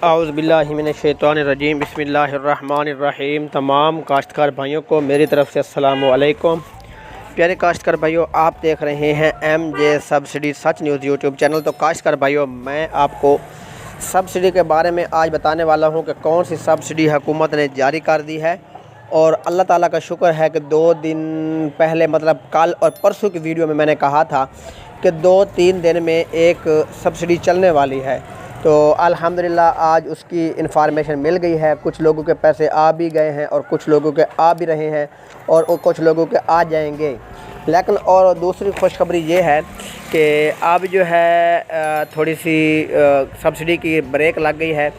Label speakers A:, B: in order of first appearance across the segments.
A: औज़ुबिल्लाहिमिनश्शैतानिर्रजीम बिस्मिल्लाहिर्रहमानिर्रहीम। तमाम काश्तकार भाइयों को मेरी तरफ़ से अस्सलामु अलैकुम। प्यारे काश्तकार भाइयों, आप देख रहे हैं MJ सब्सिडी सच न्यूज़ यूट्यूब चैनल। तो काश्तकार भाइयों, मैं आपको सब्सिडी के बारे में आज बताने वाला हूं कि कौन सी सब्सिडी हुकूमत ने जारी कर दी है। और अल्लाह ताला का शुक्र है कि 2 दिन पहले मतलब कल और परसों की वीडियो में मैंने कहा था कि 2-3 दिन में एक सब्सिडी चलने वाली है। तो अल्हम्दुलिल्लाह आज उसकी इन्फॉर्मेशन मिल गई है। कुछ लोगों के पैसे आ भी गए हैं और कुछ लोगों के आ भी रहे हैं और कुछ लोगों के आ जाएंगे। लेकिन और दूसरी खुशखबरी ये है कि अब जो है थोड़ी सी सब्सिडी की ब्रेक लग गई है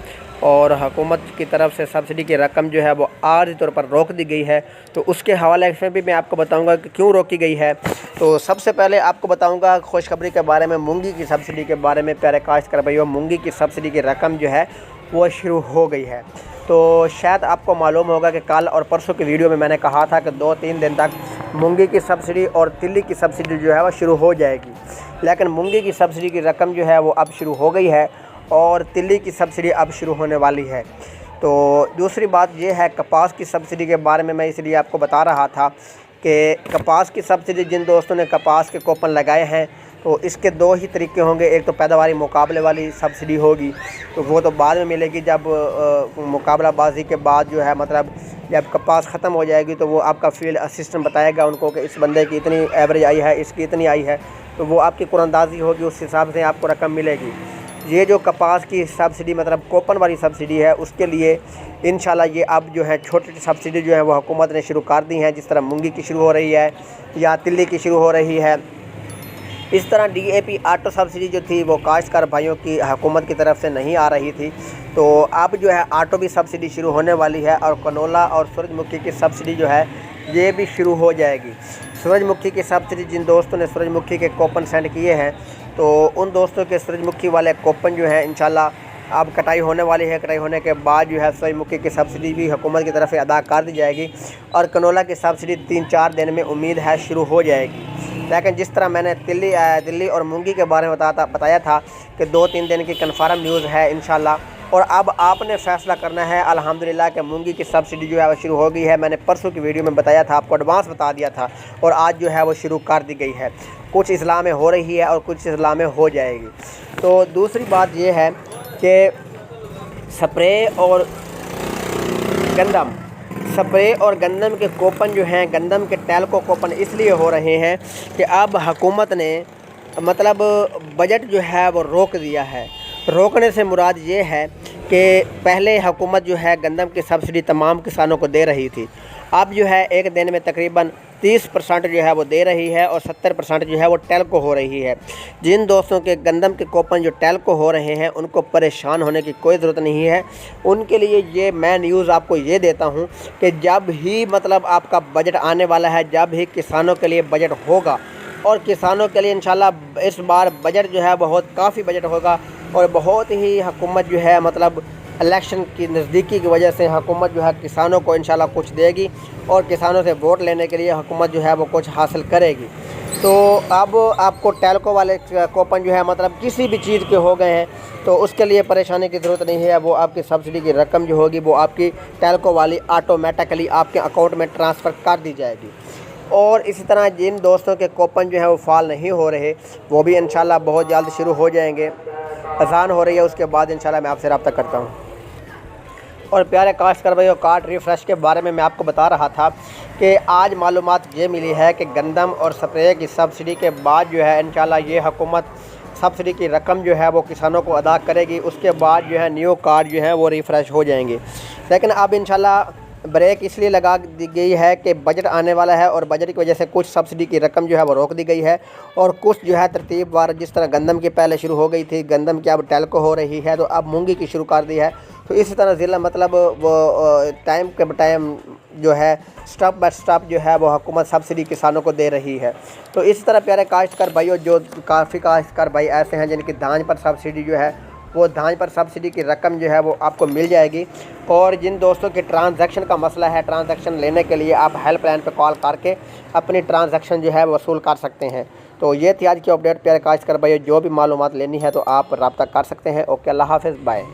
A: और हुकूमत की तरफ से सब्सिडी की रकम जो है वो आर्जी तौर पर रोक दी गई है। तो उसके हवाले से भी मैं आपको बताऊंगा कि क्यों रोकी गई है। तो सबसे पहले आपको बताऊंगा खुशखबरी के बारे में, मूंगी की सब्सिडी के बारे में। प्यारे काश्तकार भाइयों, मूंगी की सब्सिडी की रकम जो है वो शुरू हो गई है। तो शायद आपको मालूम होगा कि कल और परसों की वीडियो में मैंने कहा था कि 2-3 दिन तक मूंगी की सब्सिडी और तिल्ली की सब्सिडी जो है वो शुरू हो जाएगी। लेकिन मूंगी की सब्सिडी की रकम जो है वो अब शुरू हो गई है और तिल्ली की सब्सिडी अब शुरू होने वाली है। तो दूसरी बात ये है, कपास की सब्सिडी के बारे में मैं इसलिए आपको बता रहा था कि कपास की सब्सिडी जिन दोस्तों ने कपास के कूपन लगाए हैं तो इसके 2 ही तरीके होंगे। एक तो पैदावारी मुकाबले वाली सब्सिडी होगी, तो वो तो बाद में मिलेगी जब मुकाबलाबाजी के बाद जो है, मतलब जब कपास ख़त्म हो जाएगी तो वो आपका फील्ड असिस्टेंट बताएगा उनको कि इस बंदे की इतनी एवरेज आई है, इसकी इतनी आई है, तो वो आपकी कुरानंदाजी होगी, उस हिसाब से आपको रकम मिलेगी। ये जो कपास की सब्सिडी मतलब कूपन वाली सब्सिडी है, उसके लिए इंशाल्लाह ये अब जो है छोटी सब्सिडी जो है वो हुकूमत ने शुरू कर दी है। जिस तरह मूंगी की शुरू हो रही है या तिल्ली की शुरू हो रही है, इस तरह DAP आटो सब्सिडी जो थी वो काश्तकार भाइयों की हुकूमत की तरफ से नहीं आ रही थी। तो अब जो है आटो भी सब्सिडी शुरू होने वाली है और कनोला और सूरजमुखी की सब्सिडी जो है ये भी शुरू हो जाएगी। सूरजमुखी की सब्सिडी जिन दोस्तों ने सूरजमुखी के कूपन सेंड किए हैं तो उन दोस्तों के सूरजमुखी वाले कूपन जो है इंशाल्लाह अब कटाई होने वाली है। कटाई होने के बाद जो है सूरजमुखी की सब्सिडी भी हुकूमत की तरफ से अदा कर दी जाएगी और कनोला की सब्सिडी 3-4 दिन में उम्मीद है शुरू हो जाएगी। लेकिन जिस तरह मैंने तिल्ली और मूंगी के बारे में बताया था कि 2-3 दिन की कन्फर्म न्यूज़ है इंशाल्लाह। और अब आपने फ़ैसला करना है अल्हम्दुलिल्लाह कि मूंगी की सब्सिडी जो है वो शुरू हो गई है। मैंने परसों की वीडियो में बताया था, आपको एडवांस बता दिया था और आज जो है वो शुरू कर दी गई है। कुछ अजला में हो रही है और कुछ अजला में हो जाएगी। तो दूसरी बात ये है कि स्प्रे और गंदम के कूपन जो हैं, गंदम के टेल्को कूपन इसलिए हो रहे हैं कि अब हुकूमत ने मतलब बजट जो है वो रोक दिया है। रोकने से मुराद ये है कि पहले हुकूमत जो है गंदम की सब्सिडी तमाम किसानों को दे रही थी। अब जो है एक दिन में तकरीबन 30% जो है वो दे रही है और 70% जो है वो टेल्को हो रही है। जिन दोस्तों के गंदम के कूपन जो टेल्को हो रहे हैं उनको परेशान होने की कोई ज़रूरत नहीं है। उनके लिए ये मैं न्यूज़ आपको ये देता हूँ कि जब ही मतलब आपका बजट आने वाला है, जब ही किसानों के लिए बजट होगा और किसानों के लिए इंशाल्लाह इस बार बजट जो है बहुत काफ़ी बजट होगा और बहुत ही हुकूमत जो है मतलब इलेक्शन की नज़दीकी की वजह से हुकूमत जो है किसानों को इंशाल्लाह कुछ देगी और किसानों से वोट लेने के लिए हुकूमत जो है वो कुछ हासिल करेगी। तो अब आपको टेल्को वाले कूपन जो है मतलब किसी भी चीज़ के हो गए हैं तो उसके लिए परेशानी की ज़रूरत नहीं है। वो आपकी सब्सिडी की रकम जो होगी वो आपकी टेल्को वाली ऑटोमेटिकली आपके अकाउंट में ट्रांसफ़र कर दी जाएगी। और इसी तरह जिन दोस्तों के कूपन जो है वो फ़ाल नहीं हो रहे वो भी इंशाल्लाह बहुत जल्द शुरू हो जाएंगे। अज़ान हो रही है, उसके बाद इंशाल्लाह मैं आपसे रब्ता करता हूँ। और प्यारे काश्तकार भाइयों, कार्ड रिफ़्रेश के बारे में मैं आपको बता रहा था कि आज मालूमात ये मिली है कि गंदम और स्प्रे की सब्सिडी के बाद जो है इंशाल्लाह ये हुकूमत सब्सिडी की रकम जो है वो किसानों को अदा करेगी। उसके बाद जो है न्यू कार्ड जो है वो रिफ़्रेश हो जाएंगे। लेकिन अब इंशाल्लाह ब्रेक इसलिए लगा दी गई है कि बजट आने वाला है और बजट की वजह से कुछ सब्सिडी की रकम जो है वो रोक दी गई है और कुछ जो है तरतीबवार, जिस तरह गंदम की पहले शुरू हो गई थी, गंदम की अब टेल्को हो रही है, तो अब मूंगी की शुरू कर दी है। तो इसी तरह ज़िला मतलब वो टाइम के टाइम जो है स्टेप बाय स्टेप जो है वो हुकूमत सब्सिडी किसानों को दे रही है। तो इस तरह प्यारे काश्तकार भाइयों, जो काफ़ी काश्तकार भाई ऐसे हैं जिनकी धान पर सब्सिडी जो है वो धान पर सब्सिडी की रकम जो है वो आपको मिल जाएगी। और जिन दोस्तों के ट्रांजैक्शन का मसला है, ट्रांजैक्शन लेने के लिए आप हेल्पलाइन पर कॉल करके अपनी ट्रांजैक्शन जो है वसूल कर सकते हैं। तो ये थी आज की अपडेट प्यारे काश्तकार भाइयों। जो भी मालूमात लेनी है तो आप रब्ता कर सकते हैं। ओके, अल्लाह हाफ़िज़, बाय।